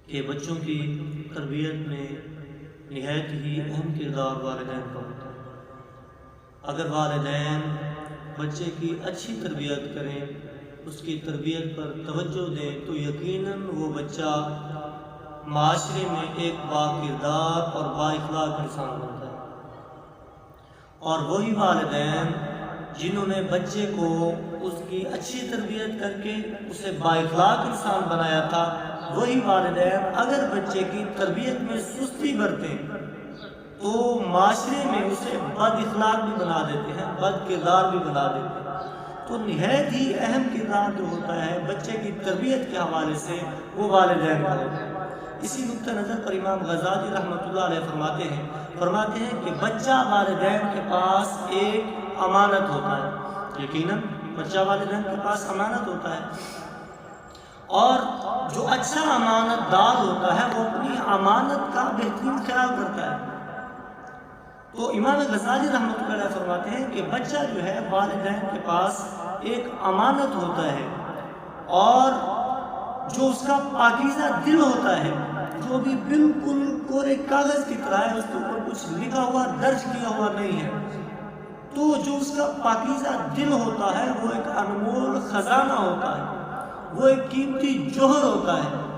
کہ بچوں کی تربیت میں نہایت ہی اہم کردار والدین کا ہوتا ہے۔ اگر والدین بچے کی اچھی تربیت کریں، اس کی تربیت پر توجہ دیں، تو یقیناً وہ بچہ معاشرے میں ایک با کردار اور با اخلاق انسان بنتا ہے۔ اور وہی والدین جنہوں نے بچے کو اس کی اچھی تربیت کر کے اسے با اخلاق انسان بنایا تھا، وہی والدین اگر بچے کی تربیت میں سستی برتیں تو معاشرے میں اسے بد اخلاق بھی بنا دیتے ہیں، بد کردار بھی بنا دیتے ہیں۔ تو نہایت ہی اہم کردار جو ہوتا ہے بچے کی تربیت کے حوالے سے وہ والدین کا ہوتا ہے۔ اسی نقطہ نظر پر امام غزالی رحمۃ اللہ علیہ فرماتے ہیں کہ بچہ والدین کے پاس ایک امانت ہوتا ہے۔ یقیناً بچہ والدین کے پاس امانت ہوتا ہے، اور جو اچھا امانت دار ہوتا ہے وہ اپنی امانت کا بہترین خیال کرتا ہے۔ تو امام غزالی رحمۃ اللہ علیہ فرماتے ہیں کہ بچہ جو ہے والدین کے پاس ایک امانت ہوتا ہے، اور جو اس کا پاکیزہ دل ہوتا ہے، جو بھی بالکل کورے کاغذ کی طرح ہے، اس کے اوپر کچھ لکھا ہوا درج کیا ہوا نہیں ہے، تو جو اس کا پاکیزہ دل ہوتا ہے وہ ایک انمول خزانہ ہوتا ہے، وہ ایک قیمتی جوہر ہوتا ہے۔